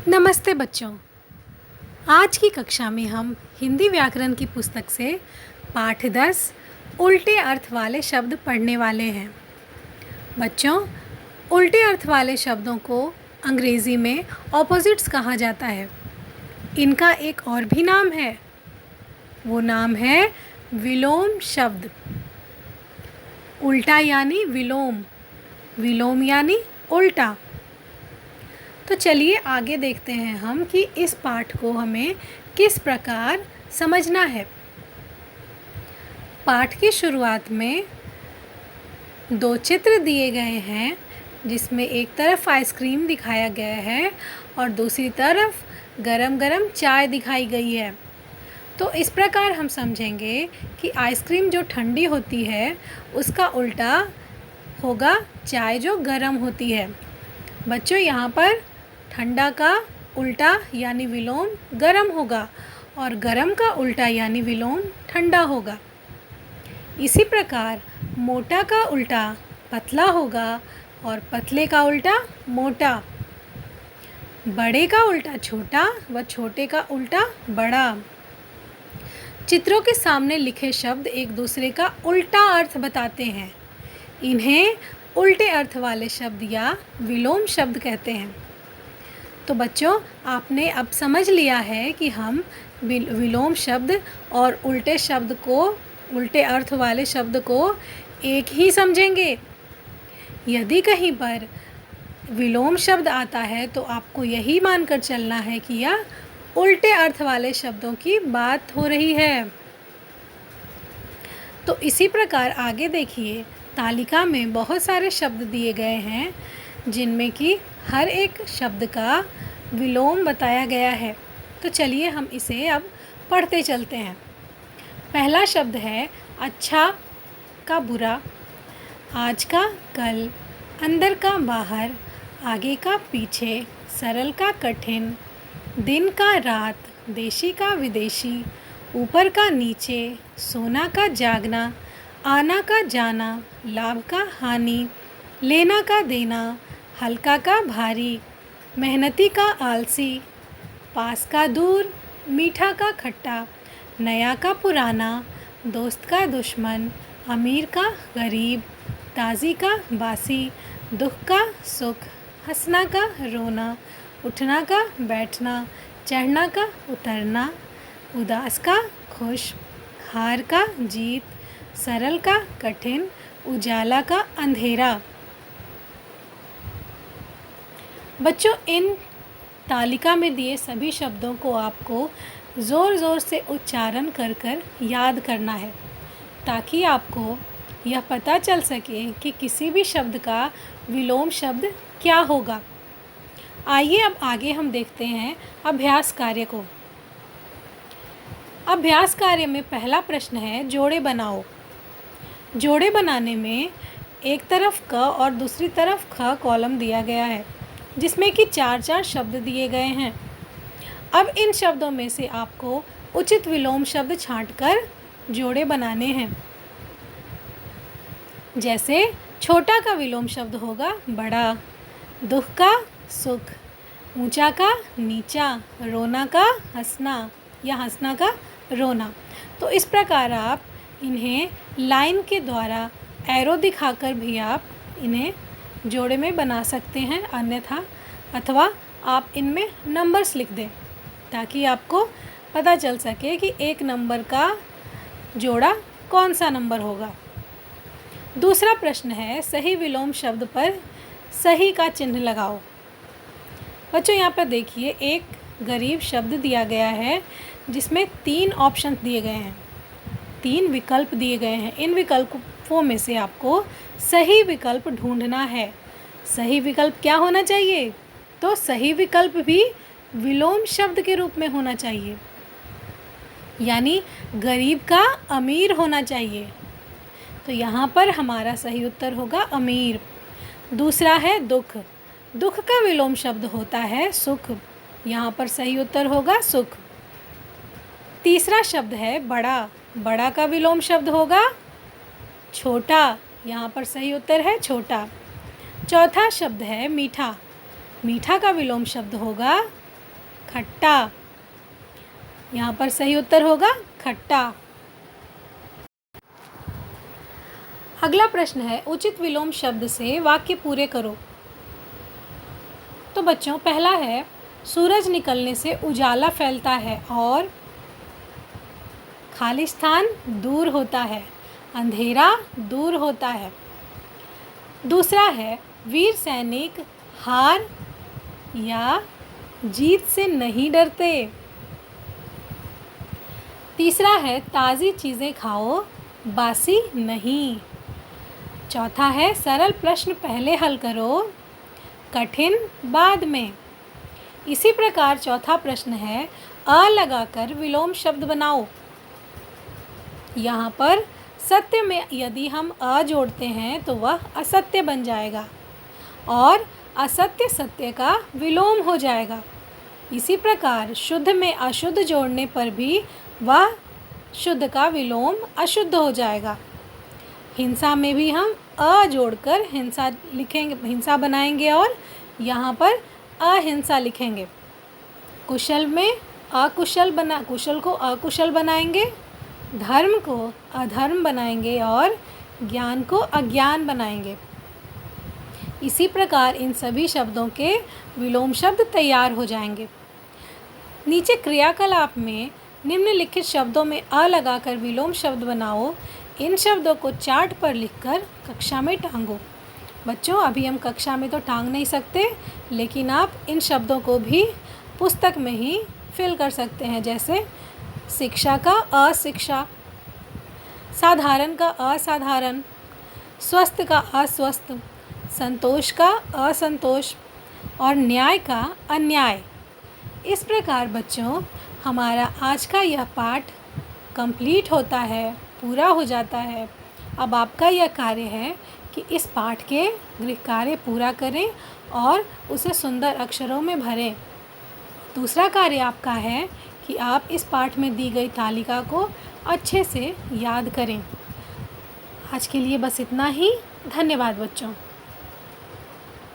नमस्ते बच्चों। आज की कक्षा में हम हिंदी व्याकरण की पुस्तक से पाठ 10 उल्टे अर्थ वाले शब्द पढ़ने वाले हैं। बच्चों, उल्टे अर्थ वाले शब्दों को अंग्रेज़ी में ऑपोजिट्स कहा जाता है। इनका एक और भी नाम है, वो नाम है विलोम शब्द। उल्टा यानी विलोम, विलोम यानी उल्टा। तो चलिए आगे देखते हैं हम कि इस पाठ को हमें किस प्रकार समझना है। पाठ की शुरुआत में दो चित्र दिए गए हैं, जिसमें एक तरफ आइसक्रीम दिखाया गया है और दूसरी तरफ गरम गरम चाय दिखाई गई है। तो इस प्रकार हम समझेंगे कि आइसक्रीम जो ठंडी होती है उसका उल्टा होगा चाय जो गरम होती है। बच्चों, यहाँ पर ठंडा का उल्टा यानी विलोम गरम होगा और गरम का उल्टा यानी विलोम ठंडा होगा। इसी प्रकार मोटा का उल्टा पतला होगा और पतले का उल्टा मोटा। बड़े का उल्टा छोटा व छोटे का उल्टा बड़ा। चित्रों के सामने लिखे शब्द एक दूसरे का उल्टा अर्थ बताते हैं। इन्हें उल्टे अर्थ वाले शब्द या विलोम शब्द कहते हैं। तो बच्चों, आपने अब समझ लिया है कि हम विलोम शब्द और उल्टे शब्द को, उल्टे अर्थ वाले शब्द को एक ही समझेंगे। यदि कहीं पर विलोम शब्द आता है तो आपको यही मानकर चलना है कि यह उल्टे अर्थ वाले शब्दों की बात हो रही है। तो इसी प्रकार आगे देखिए, तालिका में बहुत सारे शब्द दिए गए हैं जिनमें कि हर एक शब्द का विलोम बताया गया है। तो चलिए हम इसे अब पढ़ते चलते हैं। पहला शब्द है अच्छा का बुरा, आज का कल, अंदर का बाहर, आगे का पीछे, सरल का कठिन, दिन का रात, देशी का विदेशी, ऊपर का नीचे, सोना का जागना, आना का जाना, लाभ का हानि, लेना का देना, हल्का का भारी, मेहनती का आलसी, पास का दूर, मीठा का खट्टा, नया का पुराना, दोस्त का दुश्मन, अमीर का गरीब, ताज़ी का बासी, दुख का सुख, हंसना का रोना, उठना का बैठना, चढ़ना का उतरना, उदास का खुश, हार का जीत, सरल का कठिन, उजाला का अंधेरा। बच्चों, इन तालिका में दिए सभी शब्दों को आपको ज़ोर ज़ोर से उच्चारण कर कर याद करना है, ताकि आपको यह पता चल सके कि किसी भी शब्द का विलोम शब्द क्या होगा। आइए अब आगे हम देखते हैं अभ्यास कार्य को। अभ्यास कार्य में पहला प्रश्न है जोड़े बनाओ। जोड़े बनाने में एक तरफ क और दूसरी तरफ ख कॉलम दिया गया है, जिसमें कि 4-4 शब्द दिए गए हैं। अब इन शब्दों में से आपको उचित विलोम शब्द छांटकर जोड़े बनाने हैं। जैसे छोटा का विलोम शब्द होगा बड़ा, दुख का सुख, ऊंचा का नीचा, रोना का हंसना या हंसना का रोना। तो इस प्रकार आप इन्हें लाइन के द्वारा एरो दिखाकर भी आप इन्हें जोड़े में बना सकते हैं, अन्यथा अथवा आप इनमें नंबर्स लिख दें, ताकि आपको पता चल सके कि एक नंबर का जोड़ा कौन सा नंबर होगा। दूसरा प्रश्न है सही विलोम शब्द पर सही का चिन्ह लगाओ। बच्चों, यहाँ पर देखिए एक गरीब शब्द दिया गया है, जिसमें 3 ऑप्शन दिए गए हैं, 3 विकल्प दिए गए हैं। इन विकल्पों में से आपको सही विकल्प ढूंढना है। सही विकल्प क्या होना चाहिए? तो सही विकल्प भी विलोम शब्द के रूप में होना चाहिए, यानी गरीब का अमीर होना चाहिए। तो यहाँ पर हमारा सही उत्तर होगा अमीर। दूसरा है दुख। दुख का विलोम शब्द होता है सुख। यहाँ पर सही उत्तर होगा सुख। तीसरा शब्द है बड़ा। बड़ा का विलोम शब्द होगा छोटा। यहाँ पर सही उत्तर है छोटा। चौथा शब्द है मीठा। मीठा का विलोम शब्द होगा खट्टा। यहाँ पर सही उत्तर होगा खट्टा। अगला प्रश्न है, उचित विलोम शब्द से वाक्य पूरे करो। तो बच्चों, पहला है, सूरज निकलने से उजाला फैलता है और खालिस्तान दूर होता है, अंधेरा दूर होता है। दूसरा है, वीर सैनिक हार या जीत से नहीं डरते। तीसरा है, ताज़ी चीज़ें खाओ, बासी नहीं। चौथा है, सरल प्रश्न पहले हल करो, कठिन बाद में। इसी प्रकार चौथा प्रश्न है, अ लगाकर विलोम शब्द बनाओ। यहाँ पर सत्य में यदि हम अ जोड़ते हैं तो वह असत्य बन जाएगा और असत्य सत्य का विलोम हो जाएगा। इसी प्रकार शुद्ध में अशुद्ध जोड़ने पर भी वह शुद्ध का विलोम अशुद्ध हो जाएगा। हिंसा में भी हम अ जोड़कर हिंसा लिखेंगे, हिंसा बनाएंगे और यहाँ पर अहिंसा लिखेंगे। कुशल में कुशल को अकुशल बनाएंगे, धर्म को अधर्म बनाएंगे और ज्ञान को अज्ञान बनाएंगे। इसी प्रकार इन सभी शब्दों के विलोम शब्द तैयार हो जाएंगे। नीचे क्रियाकलाप में निम्नलिखित शब्दों में अ लगाकर विलोम शब्द बनाओ। इन शब्दों को चार्ट पर लिखकर कक्षा में टांगो। बच्चों, अभी हम कक्षा में तो टांग नहीं सकते, लेकिन आप इन शब्दों को भी पुस्तक में ही फिल कर सकते हैं। जैसे शिक्षा का अशिक्षा, साधारण का असाधारण, स्वस्थ का अस्वस्थ, संतोष का असंतोष और न्याय का अन्याय। इस प्रकार बच्चों, हमारा आज का यह पाठ कंप्लीट होता है, पूरा हो जाता है। अब आपका यह कार्य है कि इस पाठ के गृह कार्य पूरा करें और उसे सुंदर अक्षरों में भरें। दूसरा कार्य आपका है कि आप इस पाठ में दी गई तालिका को अच्छे से याद करें। आज के लिए बस इतना ही। धन्यवाद बच्चों।